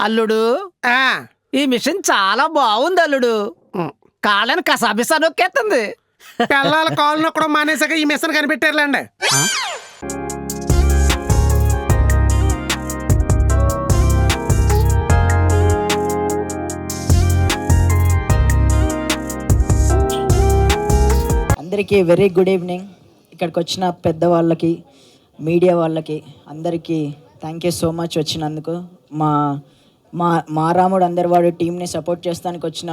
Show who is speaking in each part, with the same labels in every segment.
Speaker 1: అల్లుడు
Speaker 2: ఆ,
Speaker 1: ఈ మిషన్ చాలా బాగుంది అల్లుడు.
Speaker 2: ఉం.
Speaker 1: కాళ్ళని కసాబిసా నొక్కేస్తుంది.
Speaker 2: పిల్లల కాళ్ళు నొక్కడం మానేసాక ఈ మిషన్ కనిపెట్టారులేండి.
Speaker 3: అందరికీ వెరీ గుడ్ ఈవినింగ్. ఇక్కడికి వచ్చిన పెద్దవాళ్ళకి, మీడియా వాళ్ళకి అందరికీ థ్యాంక్ యూ సో మచ్ వచ్చినందుకు. మా మా మా రాముడు అందరివాడు టీంని సపోర్ట్ చేస్తానికి వచ్చిన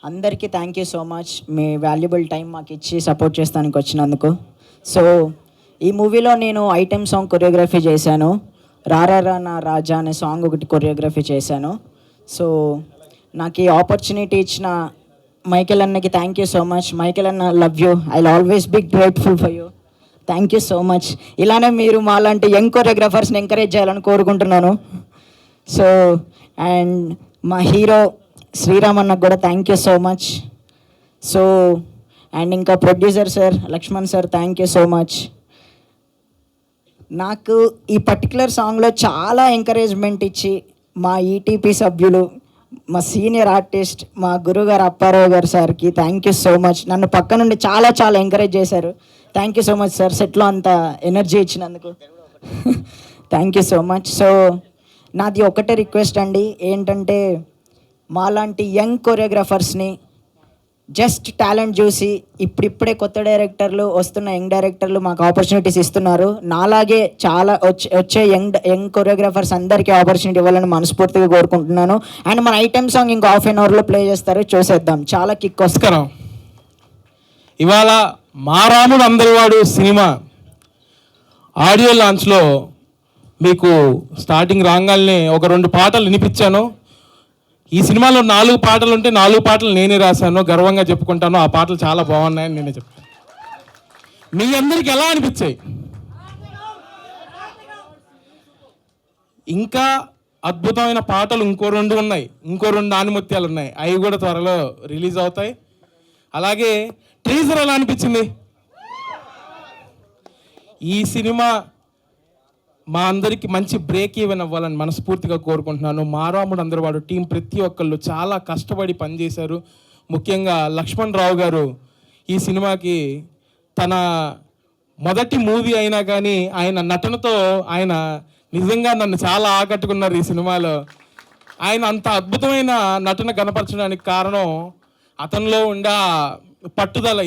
Speaker 3: అందరికీ thank you so much. Me valuable time మాకు ఇచ్చి సపోర్ట్ చేస్తానికి వచ్చినందుకు. సో ఈ మూవీలో నేను ఐటెం సాంగ్ కొరియోగ్రఫీ చేశాను. రారా నా రాజా అనే సాంగ్ ఒకటి కొరియోగ్రఫీ చేశాను. సో నాకు ఈ ఆపర్చునిటీ ఇచ్చిన మైకేల్ అన్నకి thank you so much. Michael అన్న, love you. I will always be grateful for you. Thank you so much. ఇలానే మీరు మాలాంటి యంగ్ కొరియోగ్రాఫర్స్ని ఎంకరేజ్ చేయాలని కోరుకుంటున్నాను. సో అండ్ మా హీరో శ్రీరామ్ అన్నకు కూడా thank you so much. So and ఇంకా producer sir Lakshman sir thank you so much. నాకు ఈ పర్టికులర్ సాంగ్లో చాలా ఎంకరేజ్మెంట్ ఇచ్చి మా ఈటీపీ సభ్యులు, మా సీనియర్ ఆర్టిస్ట్, మా గురుగారు అప్పారావు గారు సార్కి థ్యాంక్ యూ సో మచ్. నన్ను పక్క నుండి చాలా చాలా ఎంకరేజ్ చేశారు. Thank you so much sir, సెట్లో అంత ఎనర్జీ ఇచ్చినందుకు thank you so much. So నాది ఒకటే రిక్వెస్ట్ అండి, ఏంటంటే మాలాంటి యంగ్ కొరియోగ్రాఫర్స్ని జస్ట్ టాలెంట్ చూసి ఇప్పుడిప్పుడే కొత్త డైరెక్టర్లు వస్తున్న యంగ్ డైరెక్టర్లు మాకు ఆపర్చునిటీస్ ఇస్తున్నారు. నాలాగే చాలా వచ్చే యంగ్ కొరియోగ్రాఫర్స్ అందరికీ ఆపర్చునిటీ ఇవ్వాలని మనస్ఫూర్తిగా కోరుకుంటున్నాను. అండ్ మన ఐటెం సాంగ్ ఇంకో హాఫ్ అన్ అవర్లో ప్లే చేస్తారు, చూసేద్దాం. చాలా కిక్ వస్తుంది.
Speaker 4: ఇవాళ మా రాముడు అందరివాడు సినిమా ఆడియో లాంచ్లో మీకు స్టార్టింగ్ రాగానే ఒక 2 పాటలు వినిపించాను. ఈ సినిమాలో 4 పాటలు ఉంటే 4 పాటలు నేనే రాశాను, గర్వంగా చెప్పుకుంటాను. ఆ పాటలు చాలా బాగున్నాయని నేనే చెప్తాను. మీ అందరికి ఎలా అనిపించాయి? ఇంకా అద్భుతమైన పాటలు ఇంకో 2 ఉన్నాయి, ఇంకో 2 ఆనిముత్యాలు ఉన్నాయి. అవి కూడా త్వరలో రిలీజ్ అవుతాయి. అలాగే టీజర్ ఎలా అనిపించింది? ఈ సినిమా మా అందరికీ మంచి బ్రేక్ ఈవెన్ అవ్వాలని మనస్ఫూర్తిగా కోరుకుంటున్నాను. మా రాముడు అందరివాడు టీం ప్రతి ఒక్కళ్ళు చాలా కష్టపడి పనిచేశారు. ముఖ్యంగా లక్ష్మణ్ రావు గారు ఈ సినిమాకి తన మొదటి మూవీ అయినా కానీ ఆయన నటనతో ఆయన నిజంగా నన్ను చాలా ఆకట్టుకున్నారు ఈ సినిమాలో. ఆయన అంత అద్భుతమైన నటన కనపరచడానికి కారణం అతనిలో ఉండే పట్టుదల.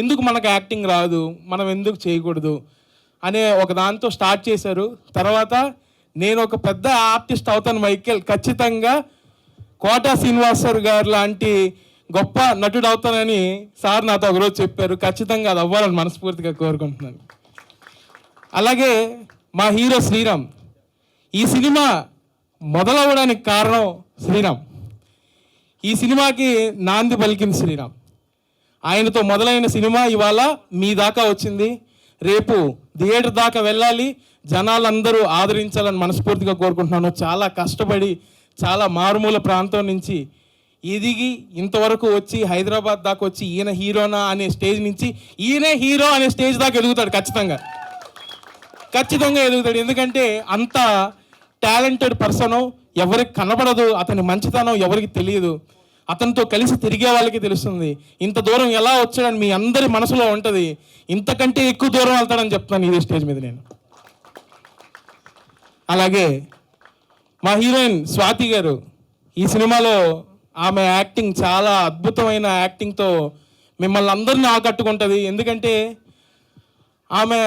Speaker 4: ఎందుకు మనకు యాక్టింగ్ రాదు, మనం ఎందుకు చేయకూడదు అనే ఒక దాంతో స్టార్ట్ చేశారు. తర్వాత నేను ఒక పెద్ద ఆర్టిస్ట్ అవుతాను మైకేల్, ఖచ్చితంగా కోటా శ్రీనివాసరావు గారు లాంటి గొప్ప నటుడు అవుతానని సార్ నాతో ఒకరోజు చెప్పారు. ఖచ్చితంగా అది అవ్వాలని మనస్ఫూర్తిగా కోరుకుంటున్నాను. అలాగే మా హీరో శ్రీరామ్, ఈ సినిమా మొదలవ్వడానికి కారణం శ్రీరామ్. ఈ సినిమాకి నాంది పలికింది శ్రీరామ్. ఆయనతో మొదలైన సినిమా ఇవాళ మీ దాకా వచ్చింది. రేపు థియేటర్ దాకా వెళ్ళాలి, జనాలందరూ ఆదరించాలని మనస్ఫూర్తిగా కోరుకుంటున్నాను. చాలా కష్టపడి చాలా మారుమూల ప్రాంతం నుంచి ఎదిగి ఇంతవరకు వచ్చి హైదరాబాద్ దాకా వచ్చి ఈయన హీరోనా అనే స్టేజ్ నుంచి ఈయనే హీరో అనే స్టేజ్ దాకా ఎదుగుతాడు. ఖచ్చితంగా ఎదుగుతాడు. ఎందుకంటే అంత టాలెంటెడ్ పర్సన్, ఎవరికి కనబడదు, అతని మంచితనం ఎవరికి తెలియదు. అతనితో కలిసి తిరిగే వాళ్ళకి తెలుస్తుంది. ఇంత దూరం ఎలా వచ్చాడని మీ అందరి మనసులో ఉంటుంది. ఇంతకంటే ఎక్కువ దూరం వెళ్తాడని చెప్తాను ఇదే స్టేజ్ మీద నేను. అలాగే మా హీరోయిన్ స్వాతి గారు, ఈ సినిమాలో ఆమె యాక్టింగ్ చాలా అద్భుతమైన యాక్టింగ్తో మిమ్మల్ని అందరినీ ఆకట్టుకుంటుంది. ఎందుకంటే ఆమె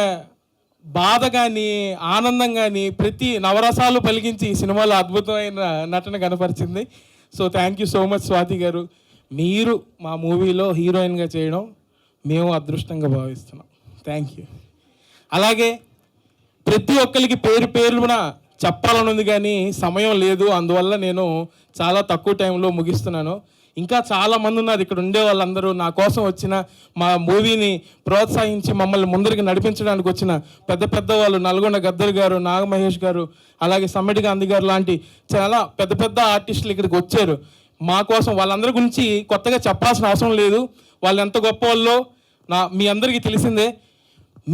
Speaker 4: బాధ కానీ ఆనందం కానీ ప్రతి నవరసాలు పలికించి ఈ సినిమాలో అద్భుతమైన నటన కనపరిచింది. So thank you so much Swathi గారు. మీరు మా మూవీలో హీరోయిన్గా చేయడం మేము అదృష్టంగా భావిస్తున్నాం. Thank you. అలాగే ప్రతి ఒక్కరికి పేరున చెప్పాలని ఉంది కానీ సమయం లేదు, అందువల్ల నేను చాలా తక్కువ టైంలో ముగిస్తున్నాను. ఇంకా చాలామంది ఉన్నారు ఇక్కడ ఉండే వాళ్ళందరూ. నా కోసం వచ్చిన, మా మూవీని ప్రోత్సహించి మమ్మల్ని ముందరికి నడిపించడానికి వచ్చిన పెద్ద వాళ్ళు, నల్గొండ గద్దర్ గారు, నాగమహేష్ గారు, అలాగే సమ్మటి గాంధీ గారు లాంటి చాలా పెద్ద ఆర్టిస్టులు ఇక్కడికి వచ్చారు మా కోసం. వాళ్ళందరి గురించి కొత్తగా చెప్పాల్సిన అవసరం లేదు. వాళ్ళు ఎంత గొప్ప వాళ్ళో మీ అందరికీ తెలిసిందే.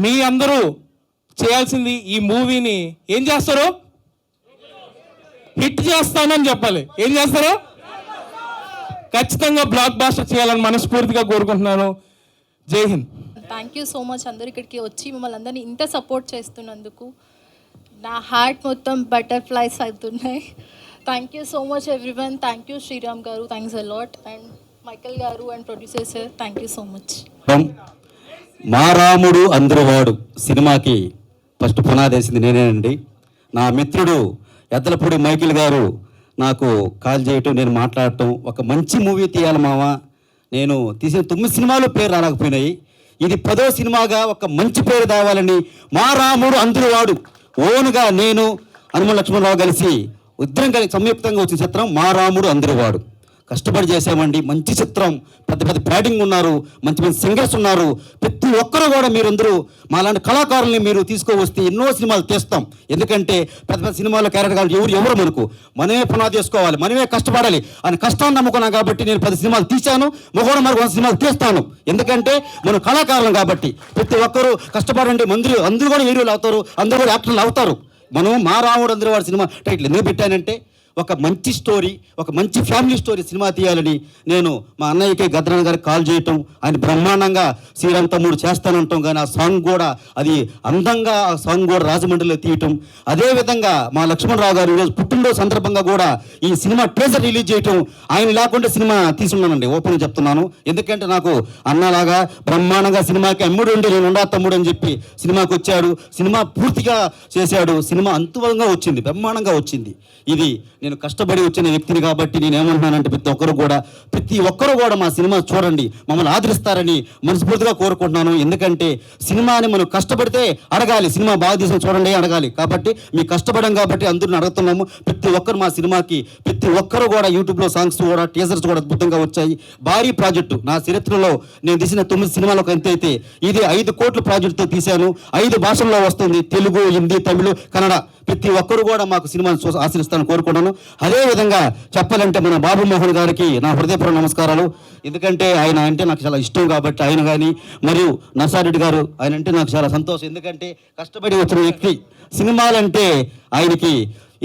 Speaker 4: మీ అందరూ చేయాల్సింది ఈ మూవీని ఏం చేస్తారు? హిట్ చేస్తానని చెప్పాలి. ఏం చేస్తారు? ఖచ్చితంగా బ్లాక్ బాస్టర్ చేయాలని మనస్ఫూర్తిగా కోరుకుంటున్నాను. జై Hind.
Speaker 5: Thank you so much అందరు ఇక్కడికి వచ్చి మమ్మల్ని అందరినీ ఇంత సపోర్ట్ చేస్తున్నందుకు. నా హార్ట్ మొత్తం బటర్ఫ్లైస్ అవుతున్నాయి. Thank you so much everyone. Thank you Sriram garu, thanks a lot, and Michael garu and producer sir, thank you so much.
Speaker 6: మా రాముడు అందరువాడు సినిమాకి ఫస్ట్ పునాదేసింది నేనేనండి. నా మిత్రుడు ఎద్దలపూడి మైకిల్ గారు నాకు కాల్ చేయటం, నేను మాట్లాడటం, ఒక మంచి మూవీ తీయాలి మావా, నేను తీసిన 9 సినిమాలు పేరు రాలేకపోయినాయి, ఇది 10వ సినిమాగా ఒక మంచి పేరు తేవాలని మా రాముడు అందరువాడు ఓనుగా నేను హనుమ లక్ష్మణరావు కలిసి ఇద్దరం కలిసి సంయుక్తంగా వచ్చిన చిత్రం మా రాముడు అందరువాడు. కష్టపడి చేసామండి. మంచి చిత్రం, పెద్ద పెద్ద బ్యాటింగ్ ఉన్నారు, మంచి మంచి సింగర్స్ ఉన్నారు. ప్రతి ఒక్కరు కూడా మీరందరూ మాలాంటి కళాకారుల్ని మీరు తీసుకువస్తే ఎన్నో సినిమాలు తీస్తాం. ఎందుకంటే పెద్ద పెద్ద సినిమాల్లో క్యారెక్టర్ కాదు, ఎవరు మనకు మనమే పునాది చేసుకోవాలి, మనమే కష్టపడాలి అని కష్టాన్ని నమ్ముకున్నాం. కాబట్టి నేను 10 సినిమాలు తీశాను, మొగోడు మరి 100 సినిమాలు తీస్తాను. ఎందుకంటే మనం కళాకారులం కాబట్టి ప్రతి ఒక్కరూ కష్టపడండి. అందరూ కూడా హీరోలు అవుతారు, అందరూ కూడా యాక్టర్లు అవుతారు. మనం మా రాముడు అందరూ వాడి సినిమా టైటిల్ ఎందుకు పెట్టానంటే ఒక మంచి స్టోరీ, ఒక మంచి ఫ్యామిలీ స్టోరీ సినిమా తీయాలని నేను మా అన్నయ్యకి గద్రన్న గారికి కాల్ చేయటం, ఆయన బ్రహ్మాండంగా శ్రీరామ్ తమ్ముడు చేస్తానంటాం. కానీ ఆ సాంగ్ కూడా అది అందంగా ఆ సాంగ్ కూడా రాజమండ్రిలో తీయటం. అదేవిధంగా మా లక్ష్మణరావు గారు ఈరోజు పుట్టినరోజు సందర్భంగా కూడా ఈ సినిమా టీజర్ రిలీజ్ చేయటం, ఆయన లేకుండా సినిమా తీసుకున్నానండి, ఓపెన్ చెప్తున్నాను. ఎందుకంటే నాకు అన్నలాగా బ్రహ్మాండంగా సినిమాకి అమ్ముడు ఉండి నేను ఉండా తమ్ముడు అని చెప్పి సినిమాకి వచ్చాడు, సినిమా పూర్తిగా చేశాడు, సినిమా అంతువంగా వచ్చింది, బ్రహ్మాండంగా వచ్చింది. ఇది నేను కష్టపడి వచ్చిన వ్యక్తిని కాబట్టి నేను ఏమంటున్నానంటే ప్రతి ఒక్కరు కూడా మా సినిమా చూడండి, మమ్మల్ని ఆదరిస్తారని మనస్ఫూర్తిగా కోరుకుంటున్నాను. ఎందుకంటే సినిమాని మనం కష్టపడితే అడగాలి, సినిమా బాగా తీసిన చూడండి అడగాలి. కాబట్టి మీకు కష్టపడం కాబట్టి అందరిని అడుగుతున్నాము. ప్రతి ఒక్కరు మా సినిమాకి ప్రతి ఒక్కరు కూడా యూట్యూబ్లో సాంగ్స్ కూడా టీజర్స్ కూడా అద్భుతంగా వచ్చాయి. భారీ ప్రాజెక్టు నా చరిత్రలో నేను తీసిన 9 సినిమాలకు ఎంత అయితే ఇది 5 కోట్ల ప్రాజెక్టుతో తీశాను. 5 భాషల్లో వస్తుంది, తెలుగు, హిందీ, తమిళ, కన్నడ. ప్రతి ఒక్కరు కూడా మాకు సినిమాను ఆశీర్స్తానని కోరుకున్నాను. అదేవిధంగా చెప్పాలంటే మన బాబు మోహన్ గారికి నా హృదయపూర్వక నమస్కారాలు. ఎందుకంటే ఆయన అంటే నాకు చాలా ఇష్టం కాబట్టి ఆయన కానీ, మరియు నర్సారెడ్డి గారు ఆయన అంటే నాకు చాలా సంతోషం. ఎందుకంటే కష్టపడి వచ్చిన వ్యక్తి, సినిమాలంటే ఆయనకి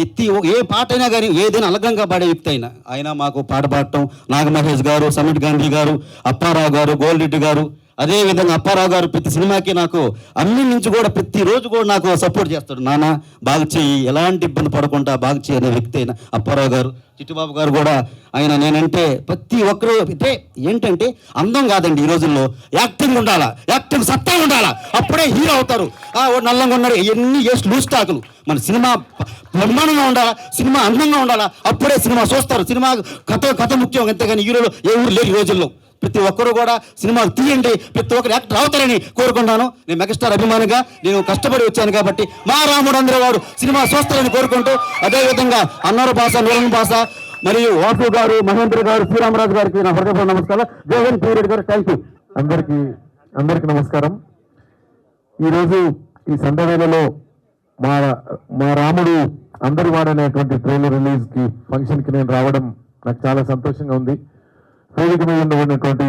Speaker 6: ఎత్తి ఏ పాట అయినా కానీ ఏదైనా అలగంగా పాడే వ్యక్తి అయినా ఆయన మాకు పాట పాడటం, నాగమహేష్ గారు, సమీట్ గాంధీ గారు, అప్పారావు గారు, గోల్రెడ్డి గారు, అదేవిధంగా అప్పారావు గారు ప్రతి సినిమాకి నాకు అన్ని నుంచి కూడా ప్రతిరోజు కూడా నాకు సపోర్ట్ చేస్తాడు. నాన్న బాగా చెయ్యి, ఎలాంటి ఇబ్బంది పడకుండా బాగా చేయ అనే వ్యక్తి అయినా అప్పారావు గారు. చిట్టుబాబు గారు కూడా ఆయన నేనంటే ప్రతి ఒక్కరు అంటే ఏంటంటే అందం కాదండి, ఈ రోజుల్లో యాక్టింగ్ ఉండాలా, యాక్టింగ్ సత్తా ఉండాలా, అప్పుడే హీరో అవుతారు. నల్లంగా ఉన్నారు ఎన్ని లూజ్ స్టాకులు. మన సినిమా బ్రహ్మాండంగా ఉండాలా, సినిమా అందంగా ఉండాలా, అప్పుడే సినిమా చూస్తారు. సినిమా కథ ముఖ్యం, అంతేగాని హీరోలు ఏ ఊరు లేరు ఈ రోజుల్లో. ప్రతి ఒక్కరు కూడా సినిమాలు తీయండి, ప్రతి ఒక్కరు యాక్టర్ అవుతారని కోరుకుంటాను. నేను మెగాస్టార్ అభిమానిగా నేను కష్టపడి వచ్చాను కాబట్టి మా రాముడు అందరూ వాడు సినిమా చూస్తారని కోరుకుంటూ, అదేవిధంగా అన్నార భాష, నిరంజన్ భాష, మరియు వాసు గారు, మహేంద్ర గారు, శ్రీరామరాజు గారికి నా హృదయపూర్వక నమస్కారం. జగన్ పీరియడ్ గారు థ్యాంక్ యూ.
Speaker 7: అందరికీ నమస్కారం. ఈరోజు ఈ సందర్భంలో మా రాముడు అందరి వాడనేటువంటి ట్రైలర్ రిలీజ్కి ఫంక్షన్కి నేను రావడం నాకు చాలా సంతోషంగా ఉంది. వేదిక మీద ఉన్నటువంటి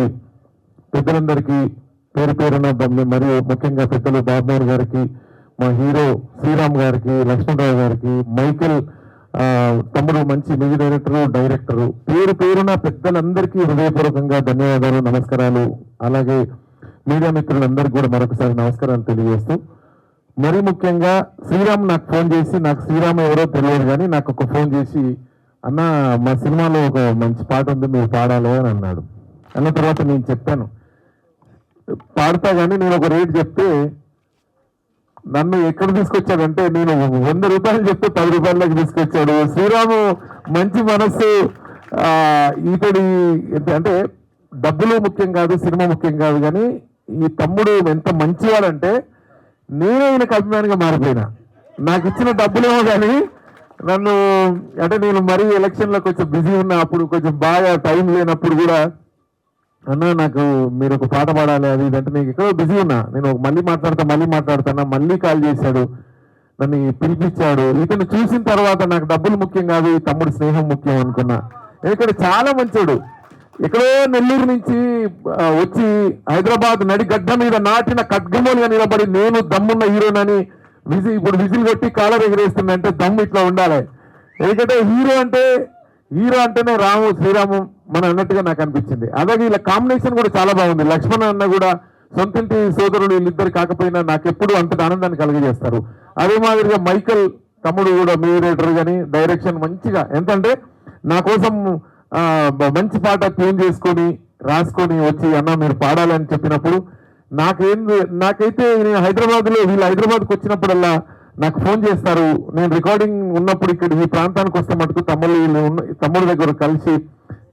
Speaker 7: పెద్దలందరికీ పేరు పేరున మరియు ముఖ్యంగా పెద్దలు బాబుమోహన్ గారికి, మా హీరో శ్రీరామ్ గారికి, లక్ష్మణరావు గారికి, మైకేల్ తమ్ముడు మంచి మ్యూజిక్ డైరెక్టరు పేరు పేరున పెద్దలందరికీ హృదయపూర్వకంగా ధన్యవాదాలు, నమస్కారాలు. అలాగే మీడియా మిత్రులందరికీ కూడా మరొకసారి నమస్కారాలు తెలియజేస్తూ, మరీ ముఖ్యంగా శ్రీరామ్ నాకు ఫోన్ చేసి, నాకు శ్రీరామ్ ఎవరో తెలియదు కానీ నాకు ఒక ఫోన్ చేసి, అన్న మా సినిమాలో ఒక మంచి పాట ఉంది మీరు పాడాలి అని అన్నాడు. అన్న తర్వాత నేను చెప్పాను పాడతా, కానీ నేను ఒక రేట్ చెప్తే నన్ను ఎక్కడ తీసుకొచ్చాడంటే నేను 100 రూపాయలు చెప్తే 10 రూపాయలకి తీసుకొచ్చాడు. శ్రీరాము మంచి మనస్సు. ఇతడి అంటే డబ్బులు ముఖ్యం కాదు, సినిమా ముఖ్యం కాదు, కానీ ఈ తమ్ముడు ఎంత మంచివాడంటే నేనే ఈయనకు అభిమానిగా మారిపోయినా. నాకు ఇచ్చిన డబ్బులేమో కానీ నన్ను అంటే నేను మరీ ఎలక్షన్లో కొంచెం బిజీ ఉన్నా, అప్పుడు కొంచెం బాగా టైం లేనప్పుడు కూడా అన్న నాకు మీరు ఒక పాట పాడాలి అది ఇదంటే నేను ఎక్కడో బిజీ ఉన్నా, నేను మళ్ళీ మాట్లాడతాను మళ్ళీ కాల్ చేశాడు, నన్ను పిలిపించాడు. ఇతను చూసిన తర్వాత నాకు డబ్బులు ముఖ్యం కాదు, ఈ తమ్ముడు స్నేహం ముఖ్యం అనుకున్నా. ఎందుకంటే చాలా మంచోడు. ఎక్కడో నెల్లూరు నుంచి వచ్చి హైదరాబాద్ నడిగడ్డ మీద నాటిన ఖడ్గమూలుగా నిలబడి నేను దమ్మున్న హీరోనని ఇప్పుడు విజిల్ కొట్టి కాలర్ ఎగరేస్తుందంటే దమ్ము ఇట్లా ఉండాలి. ఎందుకంటే హీరో అంటేనే శ్రీరాము మన అన్నట్టుగా నాకు అనిపించింది. అలాగే వీళ్ళ కాంబినేషన్ కూడా చాలా బాగుంది. లక్ష్మణ్ అన్న కూడా సొంతింటి సోదరుడు వీళ్ళిద్దరు కాకపోయినా నాకు ఎప్పుడు అంతటి ఆనందాన్ని కలిగజేస్తారు. అదే మాదిరిగా మైకల్ తమ్ముడు కూడా మ్యూజిక్ కానీ డైరెక్షన్ మంచిగా, ఎంతంటే నా కోసం మంచి పాట ట్యూన్ చేసుకొని రాసుకొని వచ్చి అన్న మీరు పాడాలని చెప్పినప్పుడు నాకైతే నేను వీళ్ళు హైదరాబాద్కి వచ్చినప్పుడల్లా నాకు ఫోన్ చేస్తారు. నేను రికార్డింగ్ ఉన్నప్పుడు ఇక్కడ ఈ ప్రాంతానికి వస్తే మటుకు తమ్ముడు దగ్గర కలిసి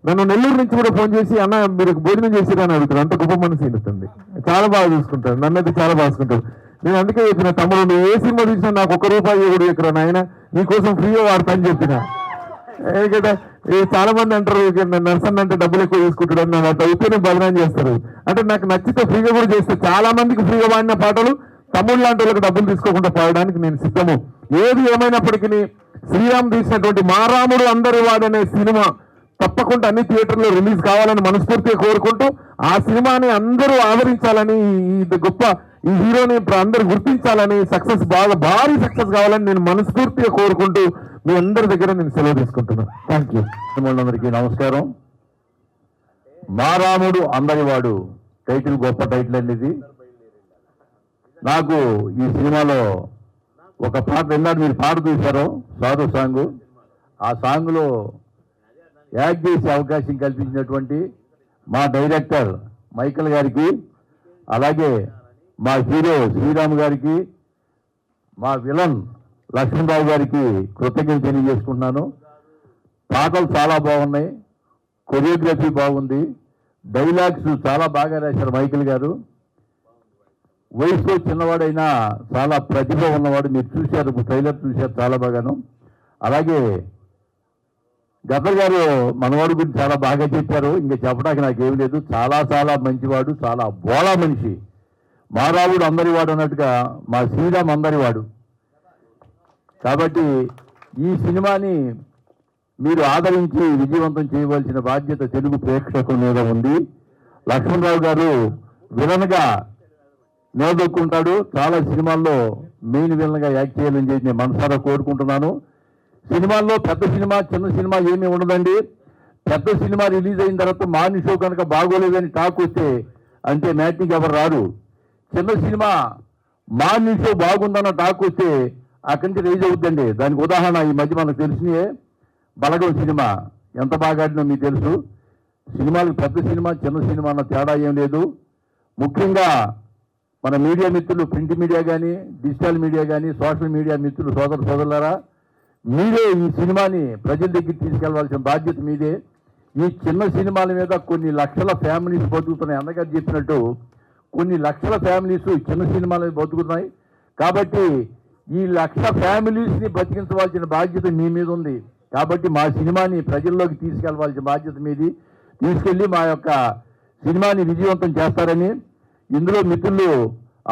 Speaker 7: నన్ను నెల్లూరు నుంచి కూడా ఫోన్ చేసి అన్న మీరు భోజనం చేసిరా అని అడుగుతారు. అంత గొప్ప మనసు ఉంటుంది. చాలా బాగా చూసుకుంటారు, నన్నైతే చాలా బాగా చూసుకుంటారు. నేను అందుకే చెప్పిన తమ్ముడు నువ్వు ఏ సినిమా చూసినా నాకు ₹1 కూడా ఇక్కడ నాయన నీకోసం ఫ్రీగా వాడతా అని చెప్పిన. ఎందుకంటే చాలా మంది అంటారు నర్సన్ అంటే డబ్బులు ఎక్కువ తీసుకుంటాడు అని, నన్ను అయితేనే బదనాం చేస్తారు. అంటే నాకు నచ్చితే ఫ్రీగా కూడా చేస్తే చాలా మందికి ఫ్రీగా వాడిన పాటలు తమ్ముడు లాంటి వాళ్ళకి డబ్బులు తీసుకోకుండా పాడడానికి నేను సిద్ధము. ఏది ఏమైనప్పటికీ శ్రీరామ్ తీసినటువంటి మా రాముడు అందరి వాడనే సినిమా తప్పకుండా అన్ని థియేటర్లో రిలీజ్ కావాలని మనస్ఫూర్తిగా కోరుకుంటూ ఆ సినిమాని అందరూ ఆదరించాలని, ఈ హీరోని అందరూ గుర్తించాలని, భారీ సక్సెస్ కావాలని నేను మనస్ఫూర్తిగా కోరుకుంటూ మీ అందరి దగ్గర నేను సెలవు తీసుకుంటున్నాను. Thank you.
Speaker 8: అందరికీ నమస్కారం. మా రాముడు అందరివాడు టైటిల్ గొప్ప టైటిల్ అండి ఇది. నాకు ఈ సినిమాలో ఒక పాట విన్నాడు, మీరు పాట చూశారు సాధు సాంగ్. ఆ సాంగ్లో యాక్ట్ చేసే అవకాశం కల్పించినటువంటి మా డైరెక్టర్ మైకల్ గారికి, అలాగే మా హీరో శ్రీరామ్ గారికి, మా విలన్ లక్ష్మణరావు గారికి కృతజ్ఞతలు తెలియజేసుకుంటున్నాను. పాటలు చాలా బాగున్నాయి, కొరియోగ్రఫీ బాగుంది, డైలాగ్స్ చాలా బాగా రాశారు మైకల్ గారు. వయసులో చిన్నవాడైనా చాలా ప్రతిభ ఉన్నవాడు. మీరు చూశారు, ట్రైలర్ చూశారు చాలా బాగాను. అలాగే గద్దర్ గారు మనవాడి గురించి చాలా బాగా చెప్పారు, ఇంకా చెప్పడానికి నాకేం లేదు. చాలా చాలా మంచివాడు, చాలా బోళా మనిషి. మా రాముడు అందరివాడు అన్నట్టుగా మా శ్రీరామ్ అందరివాడు. కాబట్టి ఈ సినిమాని మీరు ఆదరించి విజయవంతం చేయవలసిన బాధ్యత తెలుగు ప్రేక్షకుల మీద ఉంది. లక్ష్మణరావు గారు విలన్గా నిలదొక్కుంటాడు. చాలా సినిమాల్లో మెయిన్ విలన్గా యాక్ట్ చేయాలని చెప్పి నేను మనసారా కోరుకుంటున్నాను. సినిమాల్లో పెద్ద సినిమా చిన్న సినిమా ఏమీ ఉండదండి. పెద్ద సినిమా రిలీజ్ అయిన తర్వాత మార్నింగ్ షో కనుక బాగోలేదని టాక్ వస్తే అంటే మ్యాట్నికి ఎవరు రారు. చిన్న సినిమా మార్నింగ్ షో బాగుందన్న టాక్ వస్తే అక్కడి నుంచి రైజ్ అవుతుందండి. దానికి ఉదాహరణ ఈ మధ్య మనకు తెలిసినయే బలగం సినిమా ఎంత బాగా ఆడినో మీకు తెలుసు. సినిమాలు పెద్ద సినిమా చిన్న సినిమా అన్న తేడా ఏం లేదు. ముఖ్యంగా మన మీడియా మిత్రులు, ప్రింట్ మీడియా కానీ డిజిటల్ మీడియా కానీ సోషల్ మీడియా మిత్రులు సోదరులారా, మీరే ఈ సినిమాని ప్రజల దగ్గరికి తీసుకెళ్లవలసిన బాధ్యత మీదే. ఈ చిన్న సినిమాల మీద కొన్ని లక్షల ఫ్యామిలీస్ బతుకుతున్నాయి. అన్నగారు చెప్పినట్టు కొన్ని లక్షల ఫ్యామిలీస్ చిన్న సినిమాల మీద బతుకుతున్నాయి. కాబట్టి ఈ 1,00,000 ఫ్యామిలీస్ని బతికించవలసిన బాధ్యత మీ మీద ఉంది. కాబట్టి మా సినిమాని ప్రజల్లోకి తీసుకెళ్లవలసిన బాధ్యత మీది. తీసుకెళ్ళి మా యొక్క సినిమాని విజయవంతం చేస్తారని ఇందులో మిత్రులు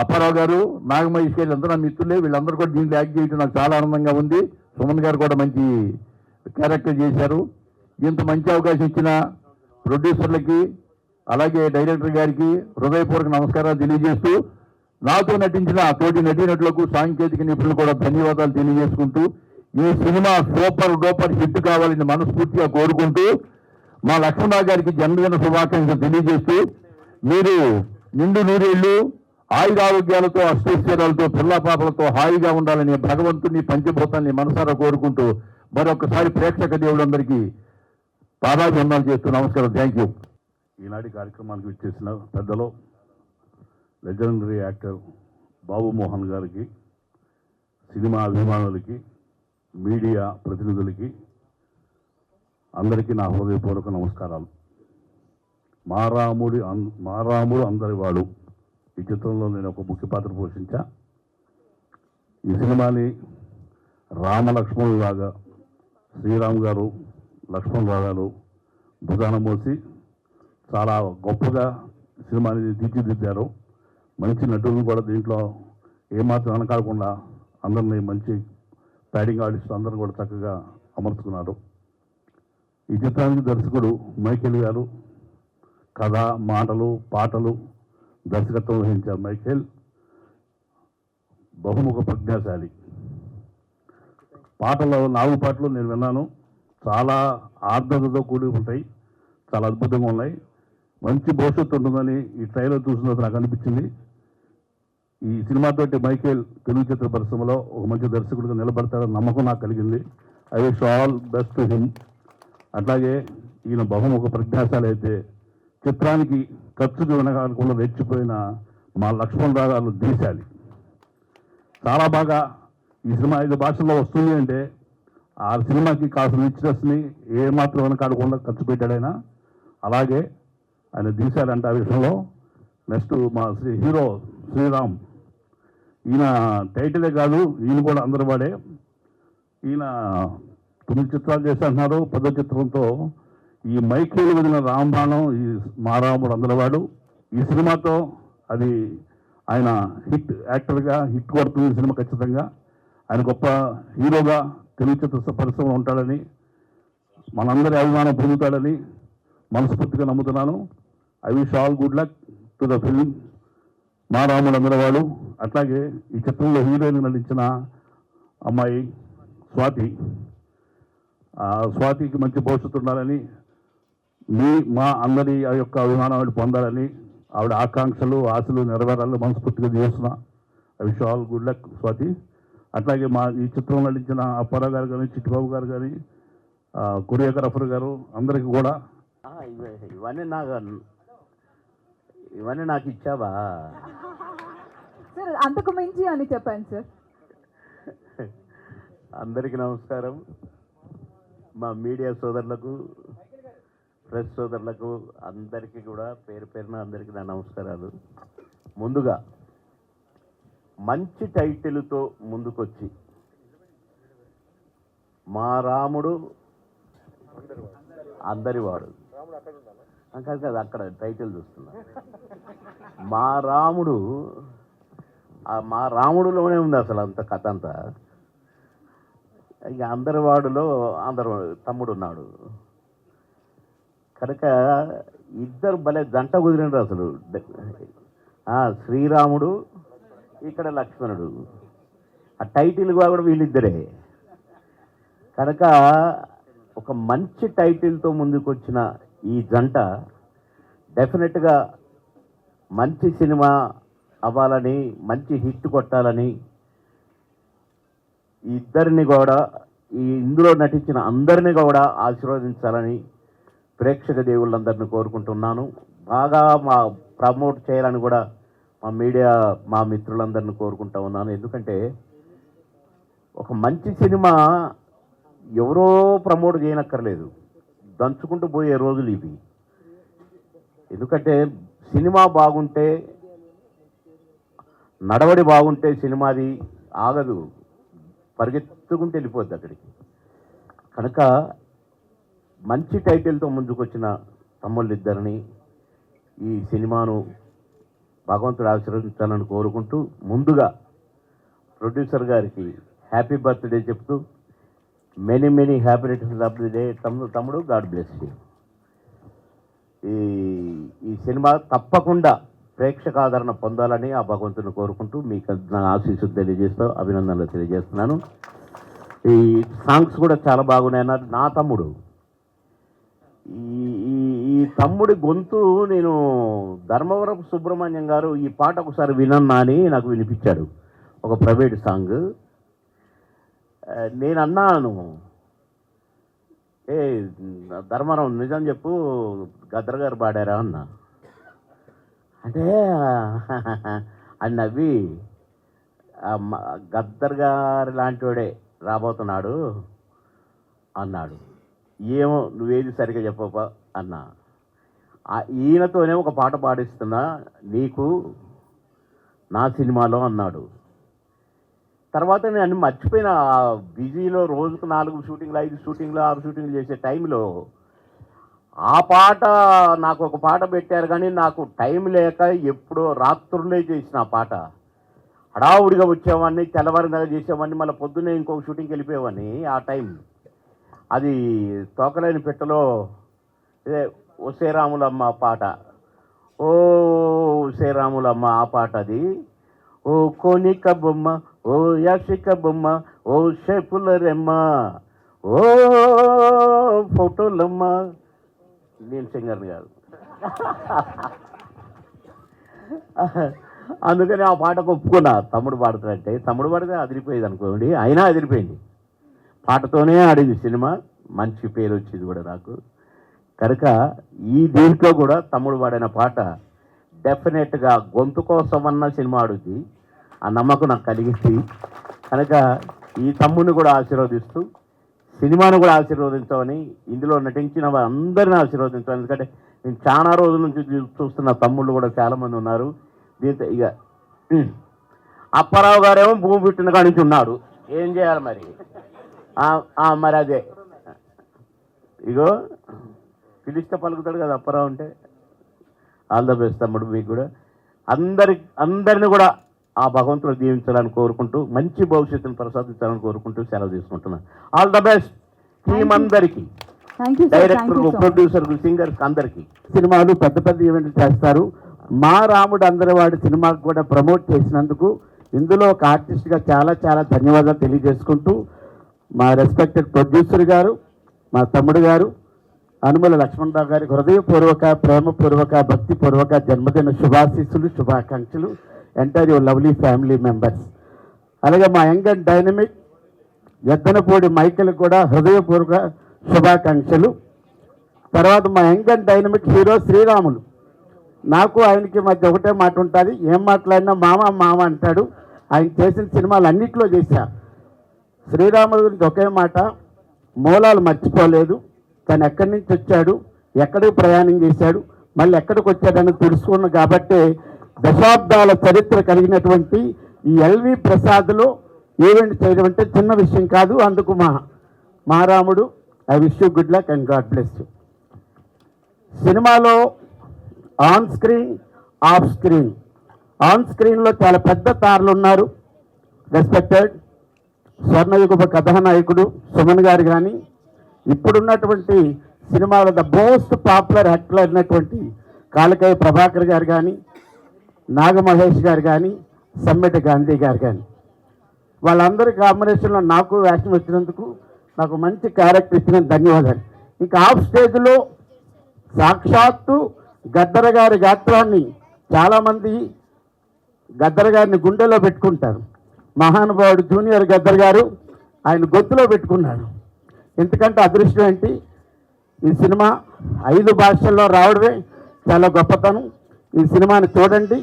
Speaker 8: అప్పారావు గారు, నాగమహేష్ గారు అందరూ నా మిత్రులే. వీళ్ళందరూ కూడా దీంట్లో యాక్ట్ చేయడం నాకు చాలా ఆనందంగా ఉంది. సుమన్ గారు కూడా మంచి క్యారెక్టర్ చేశారు. ఇంత మంచి అవకాశం ఇచ్చిన ప్రొడ్యూసర్లకి అలాగే డైరెక్టర్ గారికి హృదయపూర్వక నమస్కారాలు తెలియజేస్తూ, నాతో నటించిన తోటి నటీనటులకు సాంకేతిక నిపుణులు కూడా ధన్యవాదాలు తెలియజేసుకుంటూ, ఈ సినిమా సూపర్ డూపర్ హిట్ కావాలని మనస్ఫూర్తిగా కోరుకుంటూ, మా లక్ష్మణరావు గారికి జన్మదిన శుభాకాంక్షలు తెలియజేస్తూ, మీరు నిండు నూరేళ్లు ఆయురారోగ్యాలతో అష్టైశ్వర్యాలతో పిల్లపాపలతో హాయిగా ఉండాలని భగవంతుని పంచభూతాన్ని మనసారా కోరుకుంటూ మరొకసారి ప్రేక్షక దేవులందరికీ పాదాభివందనాలు చేస్తూ నమస్కారం. Thank you. ఈనాటి కార్యక్రమానికి విచ్చేసిన పెద్దలు లెజెండరీ యాక్టర్ బాబు మోహన్ గారికి, సినిమా అభిమానులకి, మీడియా ప్రతినిధులకి అందరికీ నా హృదయపూర్వక నమస్కారాలు. మారాముడు అందరివాడు ఈ చిత్రంలో నేను ఒక ముఖ్య పాత్ర పోషించా. ఈ సినిమాని రామలక్ష్మణులాగా శ్రీరామ్ గారు, లక్ష్మణరావు గారు భుజాన మోసి చాలా గొప్పగా సినిమాని తీర్చిదిద్దారు. మంచి నటులను కూడా దీంట్లో ఏమాత్రం వెనకాడకుండా అందరినీ మంచి ప్యాడింగ్ ఆర్టిస్ట్ అందరూ కూడా చక్కగా అమర్చుకున్నారు. ఈ చిత్రానికి దర్శకుడు మైకేల్ గారు, కథ, మాటలు, పాటలు, దర్శకత్వం వహించారు. మైకేల్ బహుముఖ ప్రజ్ఞాశాలి. పాటలు 4 పాటలు నేను విన్నాను. చాలా ఆర్ద్రతతో కూడి ఉంటాయి, చాలా అద్భుతంగా ఉన్నాయి. మంచి భవిష్యత్తు ఉంటుందని ఈ ట్రైలర్ చూసిన తర్వాత నాకు అనిపించింది. ఈ సినిమాతోటి మైకేల్ తెలుగు చిత్ర పరిశ్రమలో ఒక మంచి దర్శకుడిగా నిలబడతాడని నమ్మకం నాకు కలిగింది. I wish all best to him. అట్లాగే ఈయన బహుముఖ ప్రజ్ఞాశాలి అయితే చిత్రానికి ఖర్చుకు వినకుండా రెచ్చిపోయిన మా లక్ష్మణ్ రావు దీశాలి. చాలా బాగా ఈ సినిమా 5 భాషల్లో వస్తుంది అంటే ఆ సినిమాకి కాసిన రిచ్నెస్ని ఏమాత్రం వెనకాడకుండా ఖర్చు పెట్టాడైనా. అలాగే ఆయన తీశారంటే ఆ విషయంలో. నెక్స్ట్ మా హీరో శ్రీరామ్, ఈయన టైటిలే కాదు, ఈయన కూడా అందరి వాడే. ఈయన 9 చిత్రాలు చేస్తున్నారు. 10వ చిత్రంతో ఈ మైకేలు వదిలిన రాంబాణం, ఈ మా రాముడు అందరివాడు, ఈ సినిమాతో అది ఆయన హిట్ యాక్టర్గా హిట్ కొడుతుంది సినిమా ఖచ్చితంగా. ఆయన గొప్ప హీరోగా తెలుగు చిత్ర పరిశ్రమలో ఉంటాడని, మనందరి అభిమానం పొందుతాడని మనస్ఫూర్తిగా నమ్ముతున్నాను. I wish all good luck to the film మా రాముడు అందరివాడు. అట్లాగే ఈ చిత్రంలో హీరోయిన్ నటించిన అమ్మాయి స్వాతి, స్వాతికి మంచి భవిష్యత్తు ఉండాలని, మా అందరి ఆ యొక్క అభిమానం ఆవిడ పొందాలని, ఆవిడ ఆకాంక్షలు ఆశలు నెరవేరాలని మనస్ఫూర్తిగా చేస్తున్నా. I wish all good luck Swathi. అట్లాగే మా ఈ చిత్రంలో నటించిన అప్పారావు గారు కానీ, చిట్టిబాబు గారు కానీ, కొరియోగ్రాఫర్ గారు అందరికీ కూడా
Speaker 9: ఇవన్నీ నాకు ఇచ్చావా
Speaker 10: సార్? అంతకు మించి అని చెప్పాను సార్.
Speaker 9: అందరికీ నమస్కారం. మా మీడియా సోదరులకు, ప్రెస్ సోదరులకు అందరికీ కూడా పేరు పేరున అందరికీ నా నమస్కారాలు. ముందుగా మంచి టైటిల్తో ముందుకొచ్చి మా రాముడు అందరివాడు కాదు, అక్కడ టైటిల్ చూస్తున్నా. మా రాముడు, మా రాముడులోనే ఉంది అసలు అంత కథ అంతా. ఇక అందరివాడులో తమ్ముడు ఉన్నాడు కనుక ఇద్దరు భలే జంట కుదిరినారు అసలు. శ్రీరాముడు, ఇక్కడ లక్ష్మణుడు, ఆ టైటిల్ కూడా వీళ్ళిద్దరే కనుక ఒక మంచి టైటిల్తో ముందుకు వచ్చిన ఈ జంట డెఫినెట్గా మంచి సినిమా అవ్వాలని, మంచి హిట్ కొట్టాలని, ఈ ఇద్దరిని కూడా ఇందులో నటించిన అందరినీ కూడా ఆశీర్వదించాలని ప్రేక్షక దేవుళ్ళందరినీ కోరుకుంటున్నాను. బాగా ప్రమోట్ చేయాలని కూడా మా మీడియా మా మిత్రులందరినీ కోరుకుంటూ ఉన్నాను. ఎందుకంటే ఒక మంచి సినిమా ఎవరో ప్రమోట్ చేయనక్కర్లేదు, దంచుకుంటూ పోయే రోజులు ఇవి. ఎందుకంటే సినిమా బాగుంటే, నడవడి బాగుంటే సినిమాది ఆగదు, పరిగెత్తుకుంటూ వెళ్ళిపోద్ది అక్కడికి. కనుక మంచి టైటిల్తో ముందుకొచ్చిన తమ్ముళ్ళిద్దరిని ఈ సినిమాను భగవంతుడు ఆశీర్వదించాలని కోరుకుంటూ, ముందుగా ప్రొడ్యూసర్ గారికి హ్యాపీ బర్త్డే చెప్తూ, many many happy returns of the day తమ్ముడు, గాడ్ బ్లెస్ యూ. ఈ సినిమా తప్పకుండా ప్రేక్షక ఆదరణ పొందాలని ఆ భగవంతుని కోరుకుంటూ మీకు నా ఆశీస్సులు తెలియజేస్తూ అభినందనలు తెలియజేస్తున్నాను. ఈ సాంగ్స్ కూడా చాలా బాగున్నాయన్నారు నా తమ్ముడు. ఈ తమ్ముడి గొంతు నేను ధర్మవరపు సుబ్రహ్మణ్యం గారు ఈ పాట ఒకసారి వినన్నా అని నాకు వినిపించాడు, ఒక ప్రైవేట్ సాంగ్. నేను అన్నాను, ఏ ధర్మవరం నిజం చెప్పు, గద్దర్ గారు పాడారా అన్నా. అంటే అని నవ్వి, గద్దర్ గారు లాంటి వాడే రాబోతున్నాడు అన్నాడు. ఏమో నువ్వేది సరిగ్గా చెప్పపా అన్నా. ఈయనతోనే ఒక పాట పాడిస్తున్నా నీకు నా సినిమాలో అన్నాడు. తర్వాత నేను మర్చిపోయిన, బిజీలో రోజుకు 4 షూటింగ్లు 5 షూటింగ్లు 6 షూటింగ్లు చేసే టైంలో ఆ పాట నాకు ఒక పాట పెట్టారు, కానీ నాకు టైం లేక ఎప్పుడో రాత్రులే చేసిన ఆ పాట. హడావుడిగా వచ్చేవాడిని, తెల్లవారిదాకా చేసేవాడిని, మళ్ళీ పొద్దున్నే ఇంకొక షూటింగ్కి వెళ్ళిపోయేవాడిని. ఆ టైం అది తోకలేని పెట్టలో ఇదే ఓ శ్రీరాములమ్మ పాట, ఓ శ్రీరాములమ్మ ఆ పాట అది. ఓ కోనిక బొమ్మ, ఓ యాషిక బొమ్మ, ఓ షేపులరెమ్మ, ఓ ఫోటోలమ్మ. నేను సింగర్ని కాదు. అందుకని ఆ పాటకు ఒప్పుకున్నా. తమ్ముడు పాడుతాడంటే, తమ్ముడు పాడితే అదిరిపోయేది అనుకోండి, అయినా అదిరిపోయింది. పాటతోనే ఆడింది సినిమా, మంచి పేరు వచ్చింది కూడా నాకు. కనుక ఈ దీంట్లో కూడా తమ్ముడు పాడిన పాట డెఫినెట్గా గొంతు కోసం అన్న సినిమా ఆడుద్ది, ఆ నమ్మకం నాకు కలిగింది. కనుక ఈ తమ్ముడిని కూడా ఆశీర్వదిస్తూ సినిమాను కూడా ఆశీర్వదించమని, ఇందులో నటించిన అందరిని ఆశీర్వదించాలి. ఎందుకంటే నేను చాలా రోజుల నుంచి చూస్తున్న తమ్ముళ్ళు కూడా చాలామంది ఉన్నారు. దీంతో ఇక అప్పారావు గారేమో భూమి పుట్టిన కాడి నుంచి ఉన్నాడు, ఏం చేయాలి మరి? మరి అదే ఇగో పిలిస్తే పలుకుతాడు కదా అప్పారావు అంటే. ఆల్ ద బెస్ట్ తమ్ముడు, మీకు కూడా అందరిని కూడా ఆ భగవంతుడు దీవించాలని కోరుకుంటూ, మంచి భవిష్యత్తును ప్రసాదించాలని కోరుకుంటూ సెలవు తీసుకుంటున్నాను. ఆల్ ద బెస్ట్ టీం అందరికీ,
Speaker 10: thank you
Speaker 9: director, producer, singers అందరికీ.
Speaker 8: సినిమాలు పెద్ద పెద్ద ఈవెంట్లు చేస్తారు. మా రాముడు అందరివాడు సినిమాకు కూడా ప్రమోట్ చేసినందుకు ఇందులో ఒక ఆర్టిస్ట్గా చాలా చాలా ధన్యవాదాలు తెలియజేసుకుంటూ, మా రెస్పెక్టెడ్ ప్రొడ్యూసర్ గారు, మా తమ్ముడు గారు అనుమల లక్ష్మణరావు గారికి హృదయపూర్వక, ప్రేమపూర్వక, భక్తిపూర్వక జన్మదిన శుభాశీస్సులు, శుభాకాంక్షలు. Entire your lovely family members. అలాగే మా young and dynamic Yaddanapudi Michael కూడా హృదయపూర్వక శుభాకాంక్షలు. తర్వాత మా young and dynamic hero Sriramulu, నాకు ఆయనకి మధ్య ఒకటే మాట ఉంటుంది, ఏం మాట్లాడినా మామ మామ అంటాడు. ఆయన చేసిన సినిమాలు అన్నింటిలో చేశా. శ్రీరాముల గురించి ఒకే మాట, మూలాలు మర్చిపోలేదు, తను ఎక్కడి నుంచి వచ్చాడు, ఎక్కడికి ప్రయాణం చేశాడు, మళ్ళీ ఎక్కడికి వచ్చాడని తెలుసుకున్నాను. కాబట్టి దశాబ్దాల చరిత్ర కలిగినటువంటి ఈ ఎల్వి ప్రసాద్లో ఈవెంట్ చేయడం అంటే చిన్న విషయం కాదు. అందుకు మా రాముడు, I wish you good luck and God bless you. సినిమాలో on screen, off screen. On స్క్రీన్లో చాలా పెద్ద తారలు ఉన్నారు. రెస్పెక్టెడ్ స్వర్ణయుగ కథానాయకుడు సుమన్ గారు కానీ, ఇప్పుడున్నటువంటి సినిమాలో ద మోస్ట్ పాపులర్ యాక్టర్ అయినటువంటి కాళకాయ ప్రభాకర్ గారు కానీ, నాగమహేష్ గారు కానీ, సమ్మెట గాంధీ గారు కానీ, వాళ్ళందరి కాంబినేషన్లో నాకు వేషం వచ్చినందుకు, నాకు మంచి క్యారెక్టర్ ఇచ్చినందుకు ధన్యవాదాలు. ఇంకా ఆఫ్ స్టేజ్లో సాక్షాత్తు గద్దర్ గారి గాత్రాన్ని చాలామంది గద్దర్ గారిని గుండెలో పెట్టుకుంటారు. మహానుభావుడు జూనియర్ గద్దర్ గారు ఆయన గొంతులో పెట్టుకున్నాడు. ఎందుకంటే అదృష్టం ఏంటి, ఈ సినిమా 5 భాషల్లో రావడమే చాలా గొప్పతనం. ఈ సినిమాని చూడండి,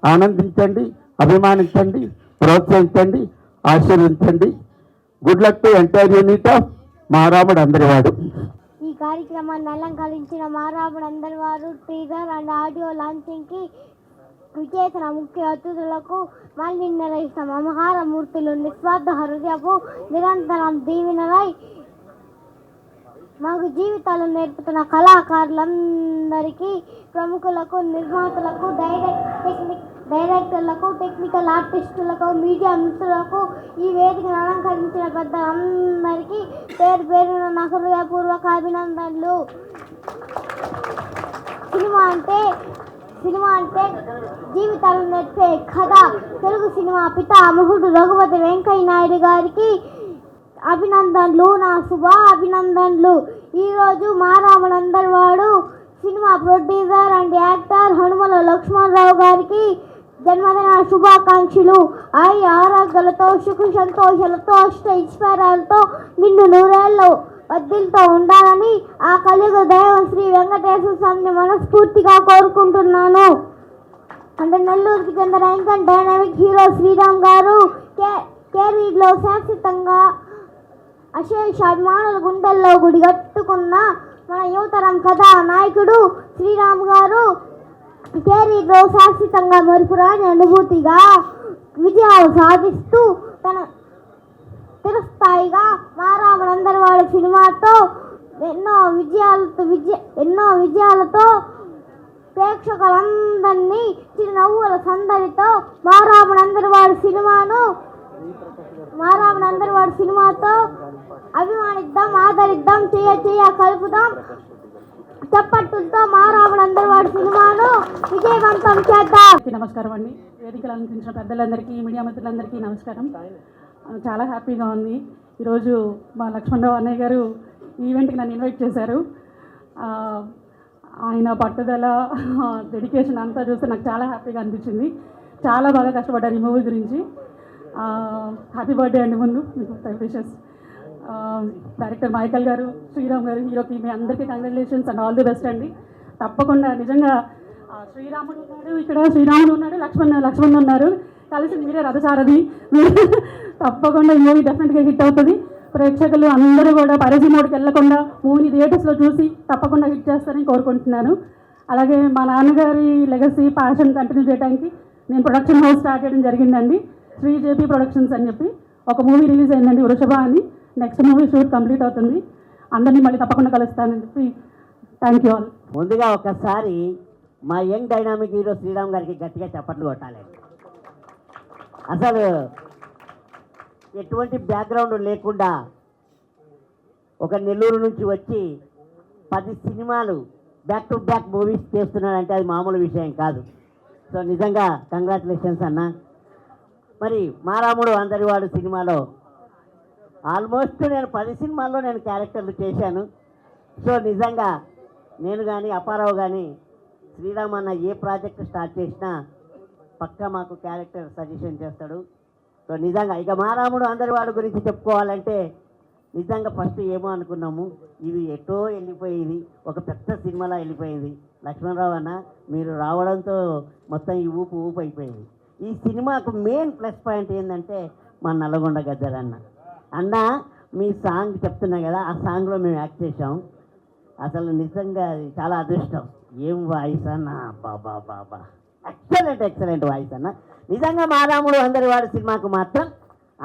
Speaker 8: ఆనందించండి, అభిమానించండి, ప్రోత్సహించండి, ఆశీర్వదించండి. Good luck to entire unit of మా రాముడు అందరివాడు.
Speaker 11: ఈ కార్యక్రమాన్ని అలంకరించిన మా రాముడు అందరివారు టీజర్ అండ్ ఆడియో లాంచింగ్కి విచేసిన ముఖ్య అతిథులకు మళ్ళీ నిర్వహిస్తాం. అమహార మూర్తులు నిస్వార్థ హృదయపు నిరంతరం దీవెనలై మాకు జీవితాలు నేర్పుతున్న కళాకారులందరికీ, ప్రముఖులకు, నిర్మాతలకు, డైరెక్టర్లకు, టెక్నికల్ ఆర్టిస్టులకు, మీడియా మిత్రులకు, ఈ వేదికను అలంకరించిన పెద్దలందరికీ పేరు పేరున నా హృదయపూర్వక అభినందనలు. సినిమా అంటే జీవితాలు నేర్పే కథ. తెలుగు సినిమా పితామహుడు రఘుపతి వెంకయ్య నాయుడు గారికి అభినందనలు, నా శుభ అభినందనలు. ఈరోజు మా రాముడు అందరివాడు సినిమా producer and actor Hanumala Lakshmanarao గారికి జన్మదిన శుభాకాంక్షలు. ఆరోగ్యాలతో, సుఖ సంతోషాలతో, అష్ట ఐశ్వర్యాలతో నిన్ను నూరేళ్ళు వద్దిలతో ఉండాలని ఆ కలియుగ దైవం శ్రీ వెంకటేశ్వర స్వామిని మనస్ఫూర్తిగా కోరుకుంటున్నాను. అంటే నెల్లూరుకి చెందిన ఇంకా డైనామిక్ హీరో శ్రీరామ్ గారు కెరీర్లో శాశ్వతంగా అశేష అభిమానుల గుండెల్లో గుడిగట్టుకున్న మన యువతరం కథానాయకుడు శ్రీరామ్ గారు కెరీర్లో శాశ్వతంగా మరుపురాని అనుభూతిగా విజయాలు సాధిస్తూ తన చిరస్థాయిగా మా రాముడు అందరివాడు సినిమాతో ఎన్నో విజయాలతో ప్రేక్షకులందరినీ చిరునవ్వుల సందడితో మా రాముడు అందరివాడు సినిమాతో అభిమానిద్దాం, ఆదరిద్దాం, చేయ కలుపుదాం, చప్పట్టులతో మా రాముడు అందరివాడు సినిమాను విజయవంతం చేద్దాం.
Speaker 10: నమస్కారం అండి. వేదికలు అలంకరించిన పెద్దలందరికీ, మీడియా మిత్రులందరికీ నమస్కారం. చాలా హ్యాపీగా ఉంది. ఈరోజు మా లక్ష్మణరావు అన్నయ్య గారు ఈవెంట్కి నన్ను ఇన్వైట్ చేశారు. ఆయన పట్టుదల, డెడికేషన్ అంతా చూస్తే నాకు చాలా హ్యాపీగా అనిపించింది. చాలా బాగా కష్టపడ్డారు ఈ మూవీ గురించి. హ్యాపీ బర్త్డే అండి ముందు మీకు విషెస్. డైరెక్టర్ మైకల్ గారు, శ్రీరామ్ గారు, హీరోకి మీ అందరికీ congratulations and all the best అండి. తప్పకుండా నిజంగా శ్రీరాముడు ఉన్నాడు ఇక్కడ, శ్రీరాముడు ఉన్నాడు, లక్ష్మణ్ ఉన్నారు, కలిసి మీరే రథసారథి. తప్పకుండా ఈ మూవీ డెఫినెట్గా హిట్ అవుతుంది. ప్రేక్షకులు అందరూ కూడా పైరసీ మోడ్కి వెళ్లకుండా మూవీని థియేటర్స్లో చూసి తప్పకుండా హిట్ చేస్తారని కోరుకుంటున్నాను. అలాగే మా నాన్నగారి లెగసీ ప్యాషన్ కంటిన్యూ చేయడానికి నేను ప్రొడక్షన్ హౌస్ స్టార్ట్ చేయడం జరిగిందండి, శ్రీ జేపీ ప్రొడక్షన్స్ అని చెప్పి. ఒక మూవీ రిలీజ్ అయిందండి వృషభ అని. నెక్స్ట్ మూవీ షూట్ కంప్లీట్ అవుతుంది. అందరినీ మళ్ళీ తప్పకుండా కలుస్తానని చెప్పి థ్యాంక్ యూ ఆల్.
Speaker 12: ముందుగా ఒకసారి మా యంగ్ డైనామిక్ హీరో శ్రీరామ్ గారికి గట్టిగా చప్పట్లు కొట్టాలి. అసలు ఎటువంటి బ్యాక్గ్రౌండ్ లేకుండా ఒక నెల్లూరు నుంచి వచ్చి 10 సినిమాలు బ్యాక్ టు బ్యాక్ మూవీస్ చేస్తున్నాడంటే అది మామూలు విషయం కాదు. సో నిజంగా కంగ్రాచులేషన్స్ అన్న. మరి మా రాముడు అందరివాడు సినిమాలో ఆల్మోస్ట్ నేను 10 సినిమాల్లో నేను క్యారెక్టర్లు చేశాను. సో నిజంగా నేను కానీ అప్పారావు కానీ శ్రీరామ్ అన్న ఏ ప్రాజెక్ట్ స్టార్ట్ చేసినా పక్కా మాకు క్యారెక్టర్ సజెషన్ చేస్తాడు. సో నిజంగా ఇక మా రాముడు అందరి వాడి గురించి చెప్పుకోవాలంటే నిజంగా ఫస్ట్ ఏమో అనుకున్నాము, ఇది ఎటో వెళ్ళిపోయింది, ఒక పెద్ద సినిమాలా వెళ్ళిపోయింది. లక్ష్మణరావు అన్న మీరు రావడంతో మొత్తం ఈ ఊపు అయిపోయింది. ఈ సినిమాకు మెయిన్ ప్లస్ పాయింట్ ఏంటంటే మా నల్లగొండ గద్దర్ అన్న మీ సాంగ్ చెప్తున్నా కదా, ఆ సాంగ్లో మేము యాక్ట్ చేసాం. అసలు నిజంగా అది చాలా అదృష్టం. ఏం వాయిస్ అన్న, బాబా బాబా, ఎక్సలెంట్ వాయిస్ అన్న. నిజంగా మా రాముడు అందరి వాడి సినిమాకు మాత్రం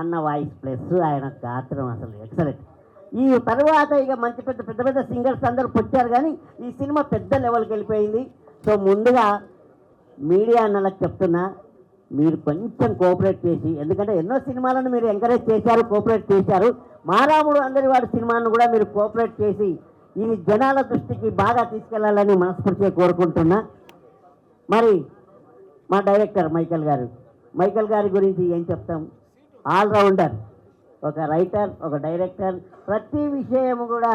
Speaker 12: అన్న వాయిస్ ప్లస్ ఆయన గాత్రం అసలు ఎక్సలెంట్. ఈ తర్వాత ఇక మంచి పెద్ద సింగర్స్ అందరూ వచ్చారు, కానీ ఈ సినిమా పెద్ద లెవెల్కి వెళ్ళిపోయింది. సో ముందుగా మీడియా అన్నలకు చెప్తున్నా, మీరు కొంచెం కోఆపరేట్ చేసి, ఎందుకంటే ఎన్నో సినిమాలను మీరు ఎంకరేజ్ చేశారు, కోఆపరేట్ చేశారు. మా రాముడు అందరి వాడి సినిమాను కూడా మీరు కోఆపరేట్ చేసి ఇది జనాల దృష్టికి బాగా తీసుకెళ్లాలని మనస్ఫూర్తిగా కోరుకుంటున్నా. మరి మా డైరెక్టర్ మైకల్ గారి గురించి ఏం చెప్తాం, ఆల్రౌండర్, ఒక రైటర్, ఒక డైరెక్టర్, ప్రతి విషయం కూడా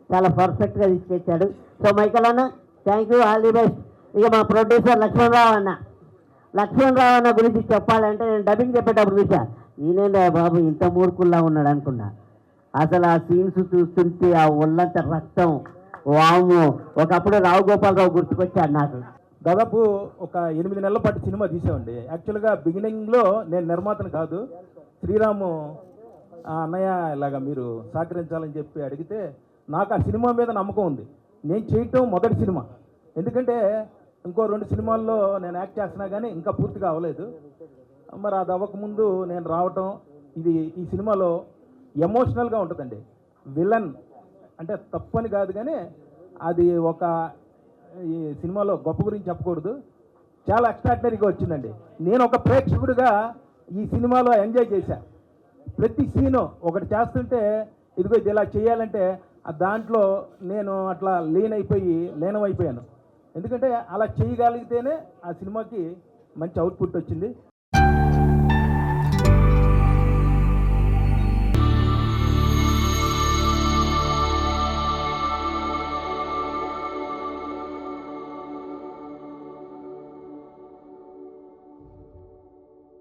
Speaker 12: చాలా పర్ఫెక్ట్గా తీసుకొచ్చాడు. సో మైకల్ అన్న thank you, all the best. ఇక మా ప్రొడ్యూసర్ లక్ష్మణరావు అన్న గురించి చెప్పాలంటే నేను డబ్బింగ్ చెప్పేటప్పుడు చూసా, ఈయనేందా బాబు ఇంత మూర్ఖుల్లా ఉన్నాడు అనుకున్నా. అసలు ఆ సీన్స్ చూస్తుంటే ఆ ఒళ్ళంత రక్తం, వాము. ఒకప్పుడు రావు గోపాలరావు గుర్తుకొచ్చాడు నాకు.
Speaker 4: దాదాపు ఒక 8 నెలల పాటు సినిమా తీసామండి. యాక్చువల్గా బిగినింగ్లో నేను నిర్మాతను కాదు, శ్రీరాము అన్నయ్య ఇలాగా మీరు సహకరించాలని చెప్పి అడిగితే నాకు ఆ సినిమా మీద నమ్మకం ఉంది. నేను చేయటం మొదటి సినిమా, ఎందుకంటే ఇంకో 2 సినిమాల్లో నేను యాక్ట్ చేస్తున్నా కానీ ఇంకా పూర్తిగా అవ్వలేదు. మరి అది అవ్వకముందు నేను రావటం, ఈ సినిమాలో ఎమోషనల్గా ఉంటుందండి. విలన్ అంటే తప్పని కాదు, కానీ అది ఈ సినిమాలో గొప్ప గురించి చెప్పకూడదు, చాలా ఎక్స్ట్రాడినరీగా వచ్చిందండి. నేను ఒక ప్రేక్షకుడిగా ఈ సినిమాలో ఎంజాయ్ చేశాను. ప్రతి సీను ఒకటి చేస్తుంటే ఇదిగో ఇది ఇలా చేయాలంటే దాంట్లో నేను అట్లా లీనమైపోయాను. ఎందుకంటే అలా చేయగలిగితేనే ఆ సినిమాకి మంచి అవుట్పుట్ వచ్చింది.